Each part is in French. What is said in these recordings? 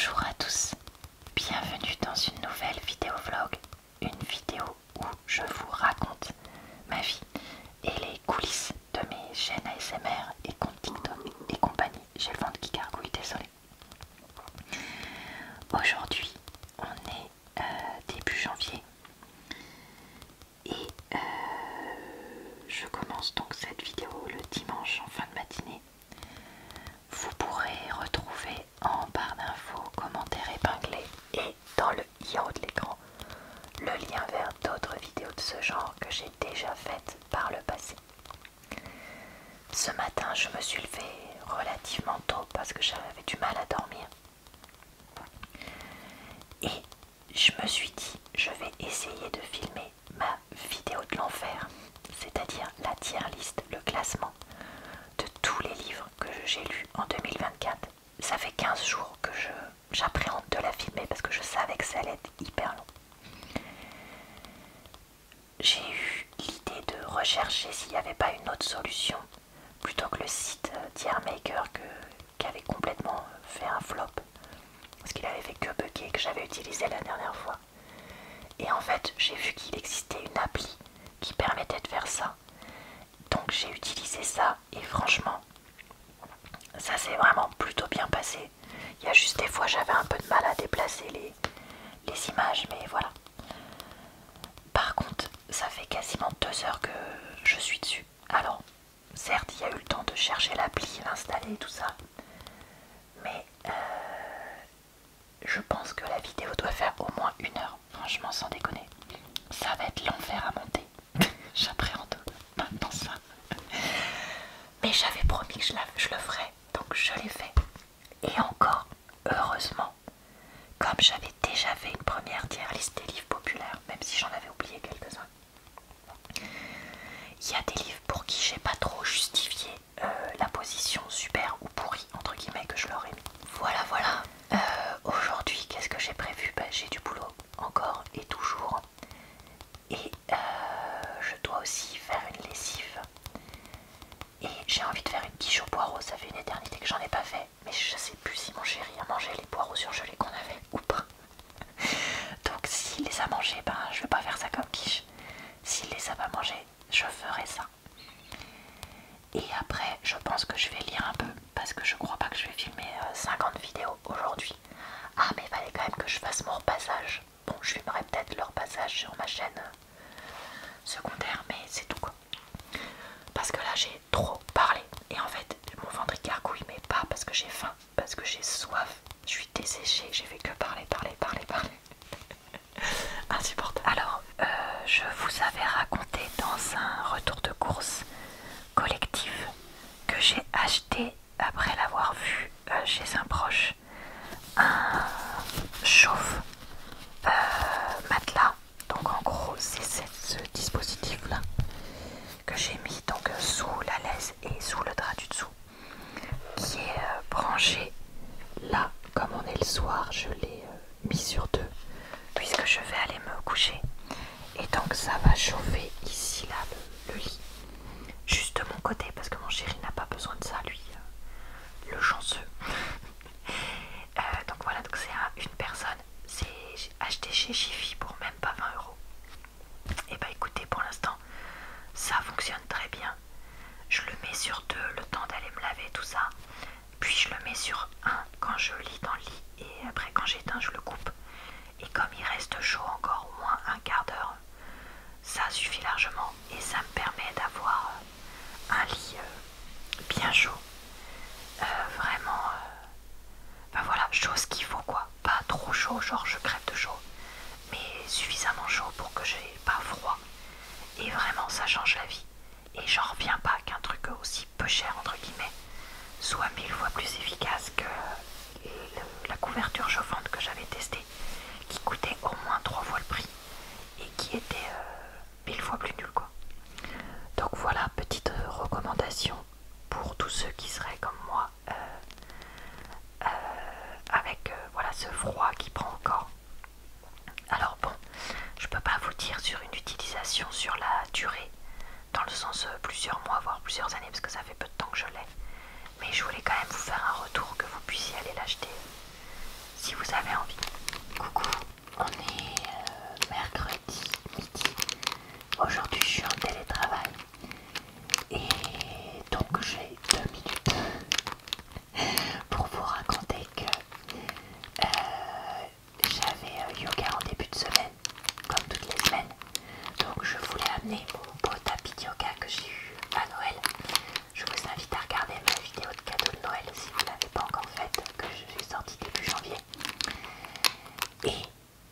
Bonjour à tous, bienvenue dans une nouvelle vidéo vlog, une vidéo où je vous raconte ma vie et les coulisses de mes chaînes ASMR et comptes TikTok et compagnie. J'ai le ventre qui gargouille, désolé. Aujourd'hui, on est début janvier et je commence donc cette vidéo le dimanche en fin de matinée. Vous pourrez retrouver en barre d'infos, commentaires épinglés et dans le i en haut de l'écran le lien vers d'autres vidéos de ce genre que j'ai déjà faites par le passé. Ce matin, je me suis levée relativement tôt parce que j'avais du mal à dormir. Et je me suis dit, je vais essayer de filmer ma vidéo de l'enfer, c'est-à-dire la tier list, le classement de tous les livres que j'ai lus en 2024. Ça fait 15 jours que j'appréhende de la filmer parce que je savais que ça allait être hyper long. J'ai eu l'idée de rechercher s'il n'y avait pas une autre solution plutôt que le site Tiermaker qui avait complètement fait un flop parce qu'il avait fait que bugger, que j'avais utilisé la dernière fois. Et en fait, j'ai vu qu'il existait une appli qui permettait de faire ça. Donc j'ai utilisé ça et franchement, ça s'est vraiment plutôt bien passé. Il y a juste des fois j'avais un peu de mal à déplacer les images, mais voilà. Par contre, ça fait quasiment 2 heures que je suis dessus. Alors, certes, il y a eu le temps de chercher l'appli, l'installer et tout ça. Mais je pense que la vidéo doit faire au moins 1 heure. Franchement, sans déconner. Ça va être l'enfer à monter. J'appréhende maintenant ça. Mais j'avais promis que je le ferais, donc je l'ai fait. Et encore, heureusement, comme j'avais déjà fait une première tier list des livres populaires, même si j'en avais oublié quelques-uns, il y a des livres pour qui j'ai pas trop justifié la position super ou pourrie, entre guillemets, que je leur ai mis. Voilà, voilà. Aujourd'hui, qu'est-ce que j'ai prévu? J'ai du boulot, encore et toujours. Et je dois aussi faire une lessive. Et j'ai envie de faire une quiche aux poireaux, ça fait une éternité que j'en ai pas fait. Mais je sais plus si mon chéri a mangé les poireaux surgelés qu'on avait ou pas. Donc s'il les a mangés, je vais pas faire ça comme quiche. S'il les a pas mangés, je ferai ça. Et après, je pense que je vais lire un peu parce que je crois pas que je vais filmer 50 vidéos aujourd'hui. Ah, mais il fallait quand même que je fasse mon repassage. Bon, je filmerai peut-être le repassage sur ma chaîne secondaire, mais c'est tout quoi. Parce que là, j'ai trop parlé. Et en fait, mon ventre il gargouille, mais pas parce que j'ai faim, parce que j'ai soif. Je suis desséchée, j'ai fait que parler. Insupportable. Alors, je vous avais raconté dans un retour de course collectif que j'ai acheté après l'avoir vu chez un proche un chauffe matelas. Donc en gros c'est ce dispositif là que j'ai mis donc sous la laisse et sous le drap du dessous, qui est branché là. Comme on est le soir, je l'ai mis sur 2 puisque je vais aller me coucher, et donc ça va chauffer ici là le lit, juste de mon côté parce que mon chéri n'a pas besoin de ça lui, le chanceux. Donc voilà, donc c'est une personne, j'ai acheté chez Jiffy pour même pas 20 €. Et bah écoutez, pour l'instant ça fonctionne très bien. Je le mets sur 2 le temps d'aller me laver tout ça, puis je le mets sur 1 quand je lis dans le lit, et après quand j'éteins je le coupe. Et comme il reste chaud encore au moins un quart d'heure, ça suffit largement et ça me permet d'avoir un lit bien chaud. Vraiment, voilà, chaud ce qu'il faut quoi. Pas trop chaud, genre je crève de chaud, mais suffisamment chaud pour que j'ai pas froid. Et vraiment ça change la vie. Et j'en reviens pas qu'un truc aussi peu cher entre guillemets soit 1000 fois plus efficace que la couverture chauffante que j'avais testée, qui coûtait au moins 3 fois le prix et qui était 1000 fois plus nul quoi. Donc voilà, petite recommandation pour tous ceux qui seraient comme moi avec voilà ce froid qui prend encore. Alors bon, je peux pas vous dire sur une utilisation sur la durée, dans le sens plusieurs mois voire plusieurs années parce que ça fait peu de temps que je l'ai, mais je voulais quand même vous faire un retour que vous puissiez aller l'acheter si vous avez envie. Coucou, on est mercredi midi. Aujourd'hui je suis en télétravail et donc j'ai 2 minutes pour vous raconter que j'avais yoga en début de semaine, comme toutes les semaines. Donc je voulais amener mon beau tapis de yoga que j'ai eu à Noël. Je vous invite à regarder ma vidéo de cadeau de Noël si vous ne l'avez pas encore faite, que je suis sortie début janvier. Et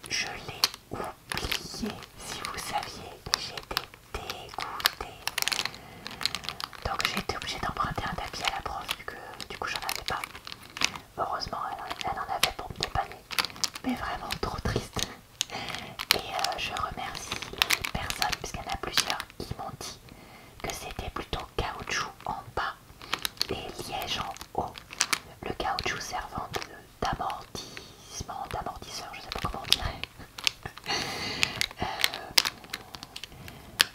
je l'ai oublié, si vous saviez, j'étais dégoûtée. Donc j'ai été obligée d'emprunter un tapis à la prof vu que du coup j'en avais pas. Heureusement elle en avait pour me dépanner, mais vraiment trop triste. Et je remercie les personnes, puisqu'il y en a plusieurs qui m'ont dit que c'était plutôt caoutchouc en bas et liège en haut. Le caoutchouc servant d'amortisseur, je sais pas comment on dirait.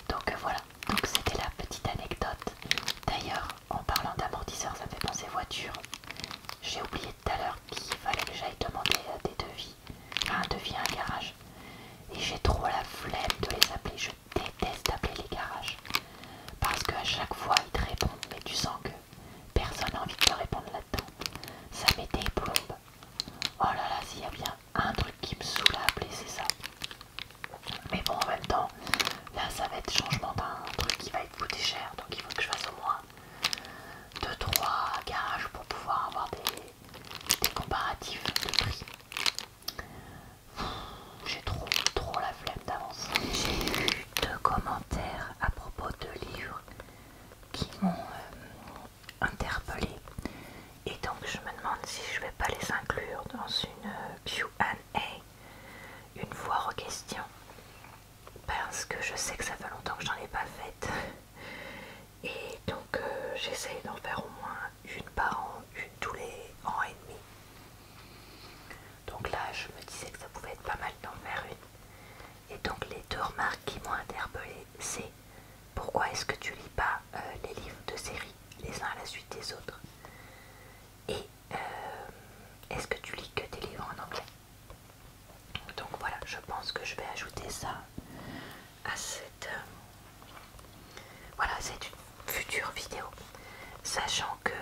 Donc voilà, donc c'était la petite anecdote. D'ailleurs, en parlant d'amortisseur, ça me fait penser voiture. J'ai oublié tout à l'heure qu'il fallait que j'aille demander des devis, enfin un devis à un garage. Et j'ai trop la flemme de les appeler, je déteste appeler les garages. Parce qu'à chaque fois ils te répondent, mais tu sens que personne n'a envie de te répondre là-dedans. Ça met des plombes. Oh là là, s'il y a bien un truc qui me saoule à appeler, c'est ça. Mais bon, en même temps, là ça va être changement d'un truc qui va être coûter cher. Donc il faut que je fasse au moins 2-3 garages pour pouvoir avoir des comparatifs de prix. J'ai trop la flemme d'avance. J'ai eu 2 commentaires à propos de livres qui m'ont interpellé. Et donc je me demande si je vais pas les inclure dans une Q&A, une foire aux questions. Parce que je sais que ça fait longtemps que j'en ai pas faite. Et donc j'essaye d'en faire au moins une par an, une tous les ans et demi. Donc là je me disais que ça pouvait être pas mal d'en faire une. Et donc les 2 remarques qui m'ont interpellée, c'est pourquoi est-ce que tu lis pas les livres de série les uns à la suite des autres, et est-ce que tu lis que des livres en anglais. Donc voilà, je pense que je vais ajouter ça à cette une future vidéo, sachant que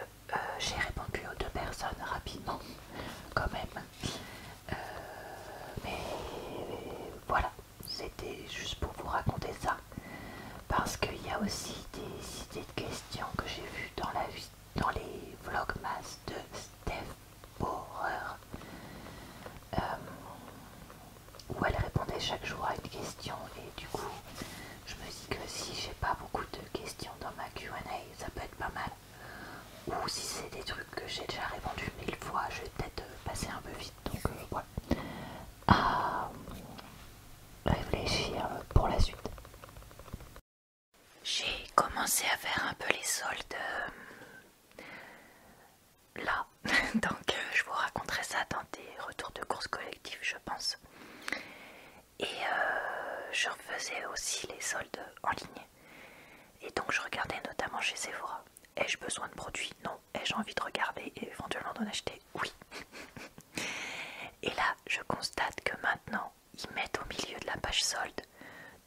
j'ai répondu aux 2 personnes rapidement quand même. Mais voilà, c'était juste pour vous raconter ça, parce qu'il y a aussi des idées de questions que j'ai vues dans les vlogmas de Steph Horreur, où elle répondait chaque jour à une question. Et du coup je me dis que si j'ai pas beaucoup de questions dans ma Q&A, ça peut être pas mal. Ou si c'est des trucs que j'ai déjà répondu 1000 fois, je vais peut-être passer un peu vite. Donc voilà, à réfléchir pour la suite. J'ai commencé à faire un peu les soldes là, donc je vous raconterai ça dans des retours de courses collectives, je pense. Et je refaisais aussi les soldes en ligne. Et donc je regardais notamment chez Sephora. Ai-je besoin de produits? Non. Ai-je envie de regarder et éventuellement d'en acheter? Oui. Et là, je constate que maintenant, ils mettent au milieu de la page solde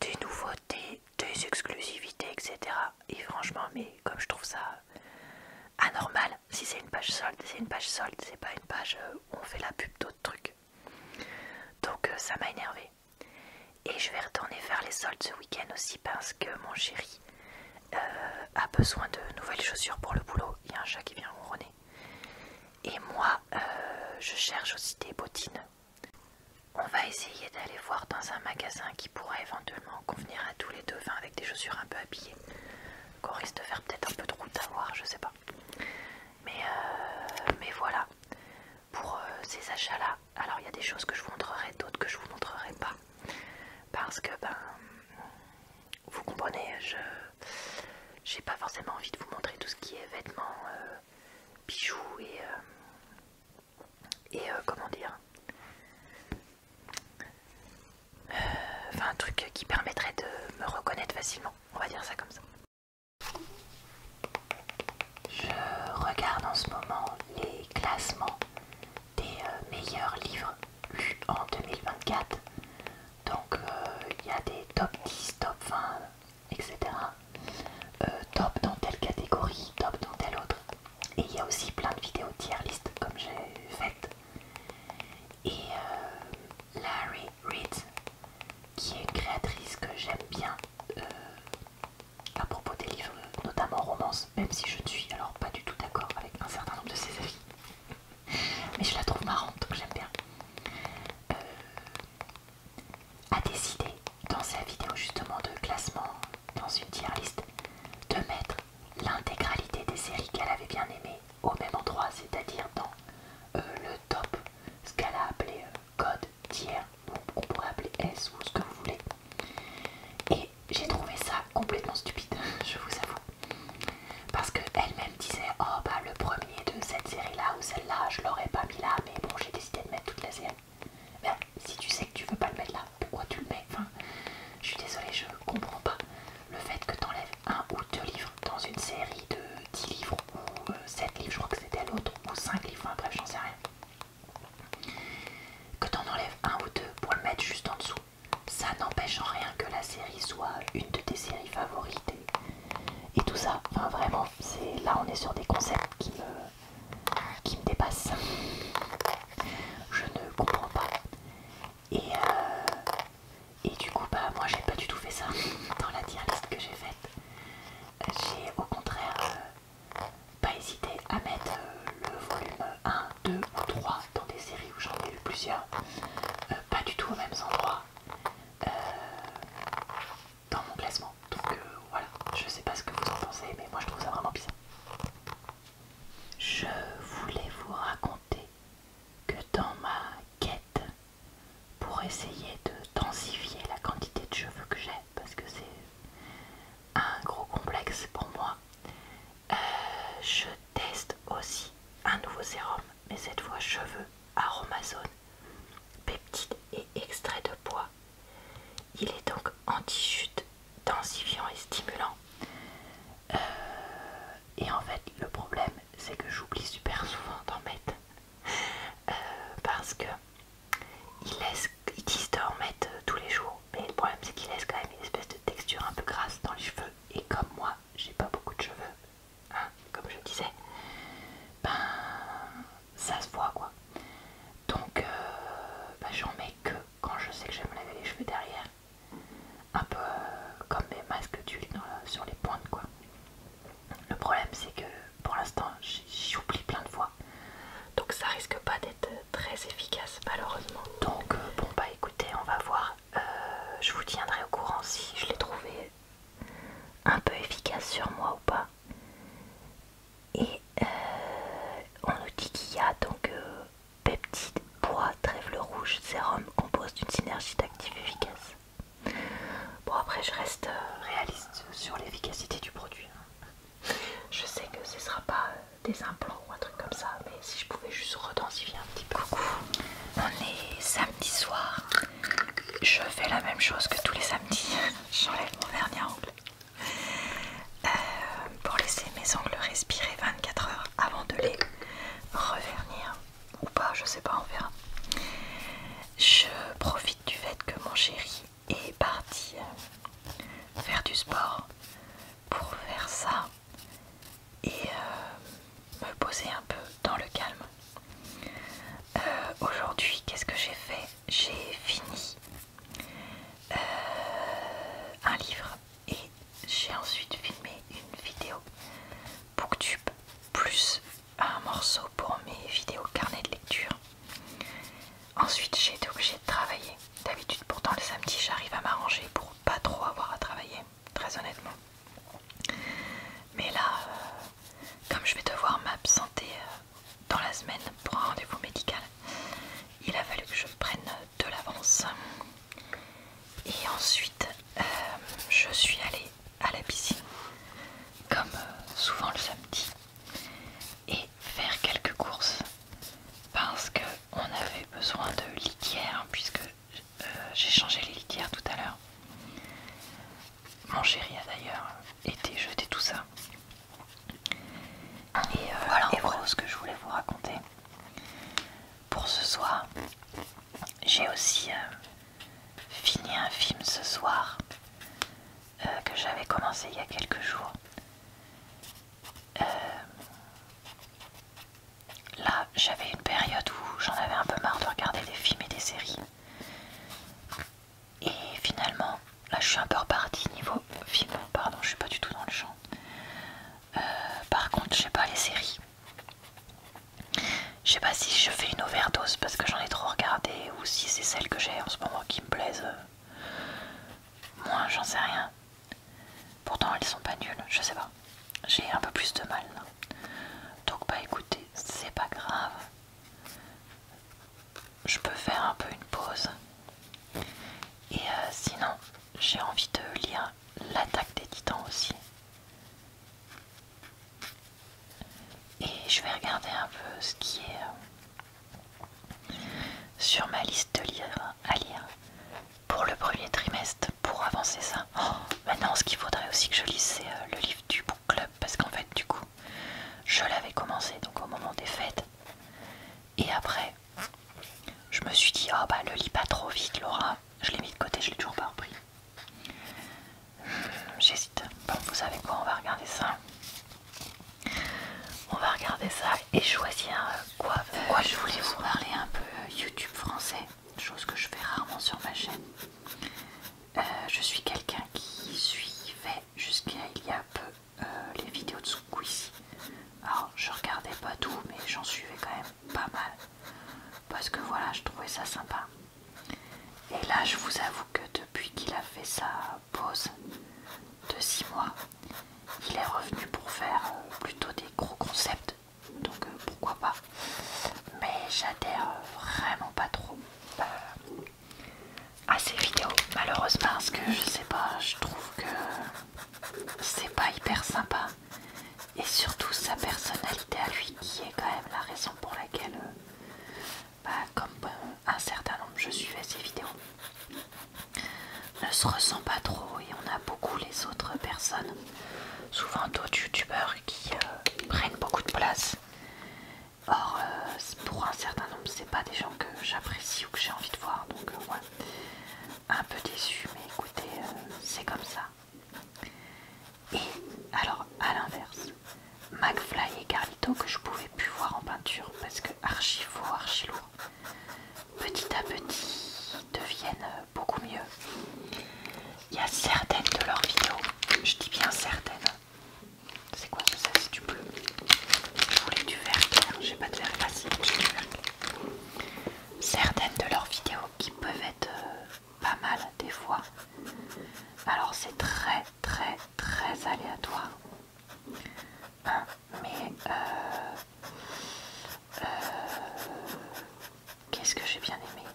des nouveautés, des exclusivités, etc. Et franchement, mais comme je trouve ça anormal, si c'est une page solde, c'est une page solde, c'est pas une page où on fait la pub d'autres trucs. Donc ça m'a énervé. Et je vais retourner faire les soldes ce week-end aussi, parce que mon chéri a besoin de nouvelles chaussures pour le boulot. Il y a un chat qui vient ronronner. Et moi, je cherche aussi des bottines. On va essayer d'aller voir dans un magasin qui pourrait éventuellement convenir à tous les deux, enfin avec des chaussures un peu habillées, qu'on risque de faire peut-être un peu de route à voir, je sais pas. Mais voilà, pour ces achats-là, alors il y a des choses que je vous montrerai, d'autres que je vous montrerai pas. Parce que, vous comprenez, j'ai pas forcément envie de vous montrer tout ce qui est vêtements, bijoux et comment dire, enfin un truc qui permettrait de me reconnaître facilement, on va dire ça comme ça. Je regarde en ce moment les classements des meilleurs livres Aromazone, peptides et extrait de pois. Il est donc anti-chute, densifiant et stimulant. Et en fait, le problème, c'est que j'oublie super souvent d'en mettre. Parce que ils disent d'en mettre tous les jours. Mais le problème, c'est qu'ils laissent quand même une espèce de texture un peu grasse dans les cheveux. Et comme moi, j'ai pas beaucoup de cheveux, hein, comme je disais, ben ça se voit quoi. Donc ben, j'en mets que quand je sais que je vais me laver les cheveux derrière. Un peu comme mes masques d'huile sur les pointes quoi. Le problème c'est que pour l'instant j'oublie plein de fois. Donc ça risque pas d'être très efficace malheureusement. Donc bon bah écoutez, on va voir. Je vous tiendrai au courant si je l'ai trouvé un peu efficace sur moi ou pas. Et on nous dit qu'il y a donc peptides, pois, trèfle rouge, sérum compose d'une synergie d'actifs efficaces. Bon après je reste réaliste sur l'efficacité du produit. Je sais que ce sera pas des implants ou un truc comme ça, mais si je pouvais juste redensifier un petit peu. Coucou, on est samedi soir. Je fais la même chose que tous les samedis. J'enlève mon vernis à ongles pour laisser mes ongles respirer 24 heures avant de les revernir. Ou pas, je sais pas, on verra. Je profite du fait que mon chéri est parti faire du sport pour faire ça et me poser un peu dans le calme. Aujourd'hui, qu'est-ce que j'ai fait? J'ai fini un livre et j'ai ensuite filmé une vidéo Booktube plus un morceau pour mes vidéos carnet de lecture. Ensuite j'ai été obligée de travailler. D'habitude pourtant le samedi j'arrive à m'arranger pour pas trop avoir à travailler, très honnêtement. Mais là, comme je vais devoir m'absenter dans la semaine pour un rendez-vous médical, il a fallu que je prenne de l'avance. Et ensuite, je suis allée à la piscine, comme souvent le samedi, et faire quelques courses parce qu'on avait besoin de litière, puisque j'ai changé les litières tout à l'heure. Mon chéri a d'ailleurs été jeter tout ça. Et voilà en gros ce que je voulais vous raconter. Pour ce soir, j'ai aussi fini un film ce soir que j'avais commencé il y a quelques jours. Là, j'avais une période où j'en avais un peu marre de regarder des films et des séries. Et finalement, là je suis un peu repartie niveau film. Pardon, je suis pas du tout dans le champ. Par contre, je sais pas, les séries. Je sais pas si je fais une overdose parce que j'en ai trop regardé ou si c'est celles que j'ai en ce moment qui me plaisent. Moi, j'en sais rien. Pourtant, elles sont pas nulles, je sais pas. J'ai un peu plus de mal là. Donc, bah écoutez, c'est pas grave. Je peux faire un peu une pause. Et sinon, j'ai envie de lire L'Attaque des Titans aussi. Et je vais regarder un peu ce qui est sur ma liste de livres à lire pour le premier trimestre pour avancer ça. Oh, maintenant, ce qu'il faudrait aussi que je lise, c'est le livre du book club parce qu'en fait, du coup, je l'avais commencé donc au moment des fêtes. Et après, je me suis dit, oh bah le lis pas trop vite, Laura. Je l'ai mis de côté, je l'ai toujours pas repris. J'hésite. Bon, vous savez quoi, on va regarder ça. On va regarder ça et choisir quoi. Je voulais vous parler un peu YouTube français, chose que je fais rarement sur ma chaîne. Je suis quelqu'un qui suivait jusqu'à il y a peu les vidéos de Squeezie. Alors je regardais pas tout, mais j'en suivais quand même pas mal parce que voilà, je trouvais ça sympa. Et là, je vous avoue que depuis qu'il a fait sa pause de 6 mois, il est revenu pour faire plutôt des gros concepts, donc pourquoi pas. Mais j'adhère vraiment pas trop à ces vidéos, malheureusement, parce que je sais pas, je trouve que c'est pas hyper sympa. Et surtout sa personnalité à lui qui est quand même la raison pour laquelle se ressent pas trop et on a beaucoup les autres personnes, souvent d'autres youtubeurs qui prennent beaucoup de place. Or pour un certain nombre c'est pas des gens que j'apprécie ou que j'ai envie de voir, donc ouais, un peu déçu, mais écoutez, c'est comme ça. Et alors à l'inverse, McFly et Carlito que je pouvais plus voir en peinture parce que archi faux, archi lourd, petit à petit deviennent beaucoup mieux. Il y a certaines de leurs vidéos, je dis bien certaines. C'est quoi ça? C'est du bleu. Je voulais du vert clair, j'ai pas de vert classique, j'ai du vert clair. Certaines de leurs vidéos qui peuvent être pas mal des fois. Alors c'est très très très aléatoire. Hein, mais qu'est-ce que j'ai bien aimé?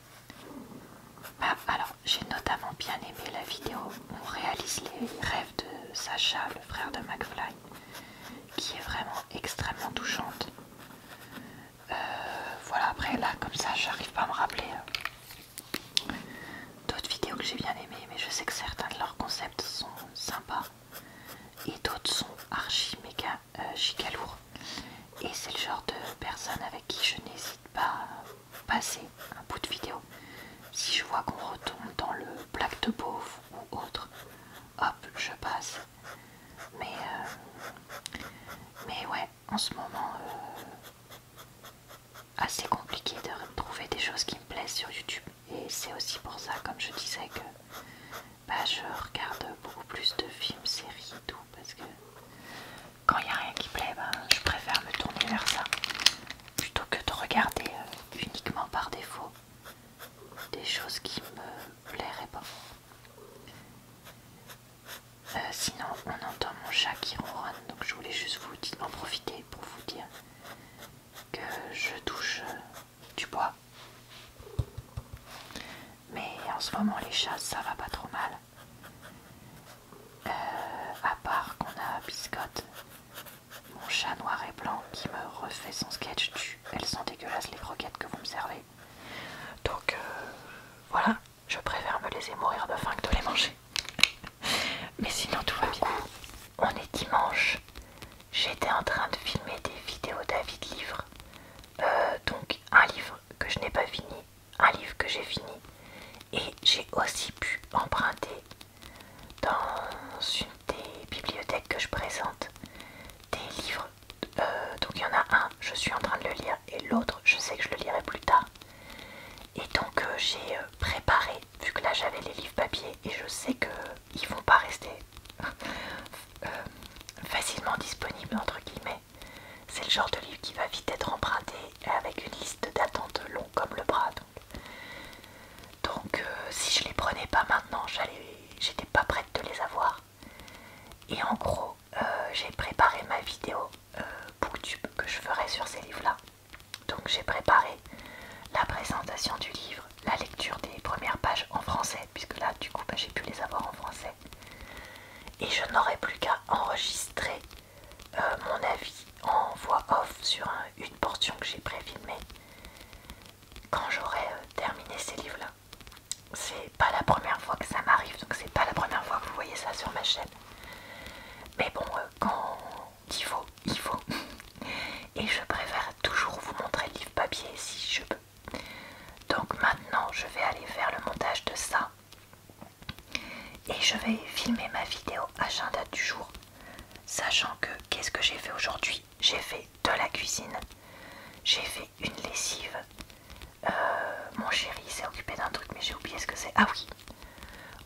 Bah, alors j'ai notamment bien aimé la vidéo où on réalise les rêves de Sacha, le frère de McFly, qui est vraiment extrêmement touchante. Voilà, après là comme ça j'arrive pas à me rappeler d'autres vidéos que j'ai bien aimées, mais je sais que certains de leurs concepts sont sympas et d'autres sont archi méga giga lourds. Et c'est le genre de personne avec qui je n'hésite pas à passer un bout de vidéo. Si je vois qu'on retourne dans le Black de Beauf ou autre, hop, je passe. Mais ouais, en ce moment, assez compliqué de trouver des choses qui me plaisent sur YouTube. Et c'est aussi pour ça, comme je disais, que bah, je regarde beaucoup plus de films, séries et tout, parce que quand il n'y a rien qui plaît, bah, je préfère me tourner vers ça plutôt que de regarder uniquement par défaut des choses qui me plairaient pas. Sinon on entend mon chat qui ronronne, donc je voulais juste en profiter pour vous dire que je touche du bois. Mais en ce moment les chats ça va pas trop mal. À part qu'on a Biscotte, mon chat noir et blanc qui me refait son sketch du elles sont dégueulasses les croquettes que vous me servez. Donc voilà, je préfère me laisser mourir de faim que de les manger. Mais sinon tout va bien. On est dimanche. J'étais en train de filmer des vidéos David Livre. Donc un livre que je n'ai pas fini, un livre que j'ai fini. Et j'ai aussi pu emprunter dans une des bibliothèques que je présente des livres. Donc il y en a un, je suis en train de le lire, et l'autre, je sais que je le lirai plus tard. Et donc j'ai préparé, vu que là j'avais les livres papier, et je sais qu'ils vont pas rester facilement disponibles entre guillemets. C'est le genre de livre qui va vite être emprunté avec une liste d'attente long comme le bras. Donc si je les prenais pas maintenant, j'étais pas prête de les avoir. Et en gros, j'ai préparé ma vidéo Booktube que je ferai sur ces livres-là. Donc j'ai préparé la présentation du livre, la lecture des premières pages en français, puisque là du coup bah, j'ai pu les avoir en français. Et je n'aurai plus qu'à enregistrer mon avis en voix off sur une portion que j'ai préfilmée quand j'aurai terminé ces livres-là. C'est pas la première fois que ça m'arrive, donc c'est pas la première fois que vous voyez ça sur ma chaîne. Mais bon, quand il faut, il faut. Et je préfère toujours vous montrer le livre papier si je peux. Donc maintenant, je vais aller faire le montage de ça. Et je vais filmer ma vidéo agenda du jour. Sachant que, qu'est-ce que j'ai fait aujourd'hui? J'ai fait de la cuisine. J'ai fait une lessive. Mon chéri s'est occupé d'un truc, mais j'ai oublié ce que c'est. Ah oui,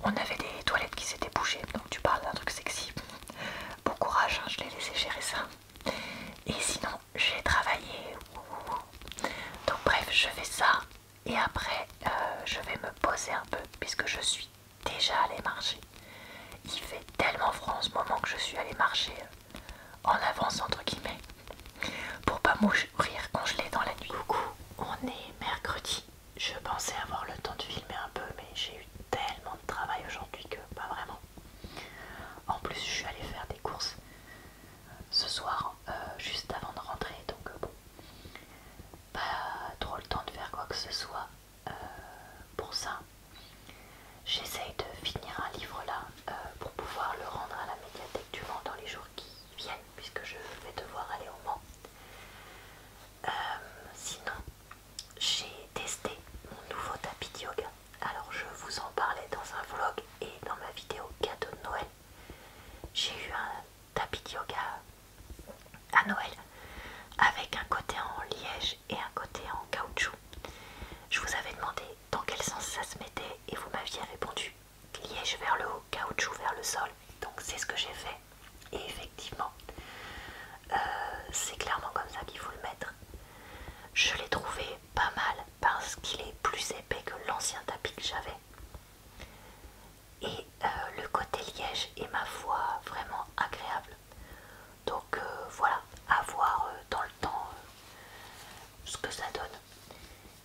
on avait des toilettes qui s'étaient bouchées. Donc tu parles d'un truc sexy. Bon courage, hein, je l'ai laissé gérer ça. Et sinon, j'ai travaillé. Donc bref, je fais ça. Et après, je vais me poser un peu, puisque je suis déjà allée marcher. Il fait tellement froid en ce moment que je suis allée marcher en avance entre guillemets pour pas mourir congelée dans la nuit. Coucou, on est mercredi. Je pensais avoir le temps de filmer un peu, mais j'ai eu tellement de travail aujourd'hui que pas vraiment. En plus, je suis allée faire des courses ce soir, juste avant de rentrer, donc bon, pas trop le temps de faire quoi que ce soit. Pour ça, j'essaye de finir un livre ça se mettait et vous m'aviez répondu liège vers le haut, caoutchouc vers le sol. Donc c'est ce que j'ai fait et effectivement c'est clairement comme ça qu'il faut le mettre. Je l'ai trouvé pas mal parce qu'il est plus épais que l'ancien tapis que j'avais. Et le côté liège est ma foi vraiment agréable. Donc voilà, à voir dans le temps ce que ça donne.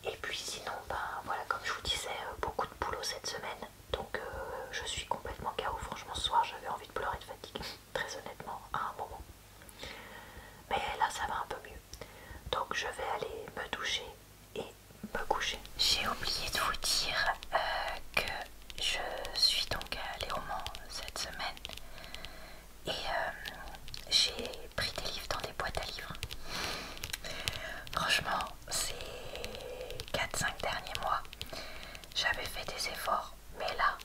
Et puis sinon, ben voilà, comme je vous disais, beaucoup de boulot cette semaine. Donc je suis complètement KO. Franchement, ce soir j'avais envie de pleurer de fatigue, très honnêtement, à un moment. Mais là ça va un peu mieux. Donc je vais aller me doucher et me coucher. J'ai oublié de vous dire que je suis donc allée au Mans cette semaine et j'ai pris des livres dans des boîtes à livres. Franchement, ces 4-5 derniers mois, j'avais fait des efforts, mais là,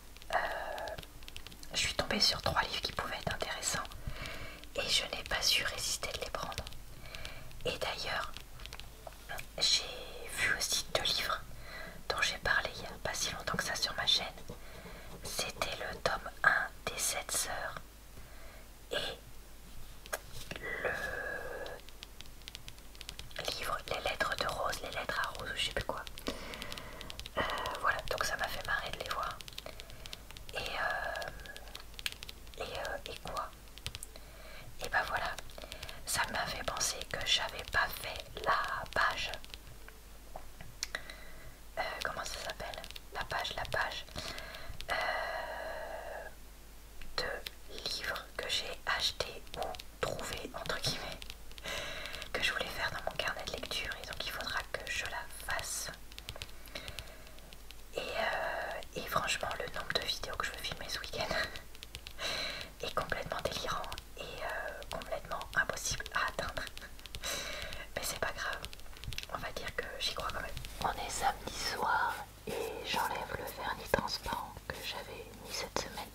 je suis tombée sur 3 livres qui pouvaient être intéressants et je n'ai pas su résister de les prendre. Et d'ailleurs, j'ai vu aussi 2 livres dont j'ai parlé il n'y a pas si longtemps que ça sur ma chaîne. C'était le tome 1 des 7 sœurs et le livre Les lettres de Rose, les lettres à Rose ou je sais plus quoi. Voilà, donc ça m'a fait marrer de les voir. Et quoi? Et bah voilà, ça m'a fait penser que j'avais pas fait la page. Comment ça s'appelle? La page de livres que j'ai acheté ou trouvé entre guillemets, que je voulais faire dans mon carnet de lecture et donc il faudra que je la fasse. Et franchement le nombre de vidéos que je veux filmer ce week-end est complètement délirant et complètement impossible à atteindre. Mais c'est pas grave, on va dire que j'y crois quand même. On est samedi soir et j'enlève le vernis transparent que j'avais mis cette semaine.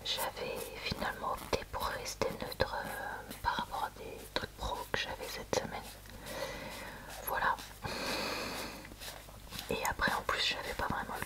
J'avais finalement opté pour rester neutre par rapport à des trucs pro que j'avais cette semaine. Voilà. Et après en plus j'avais pas vraiment le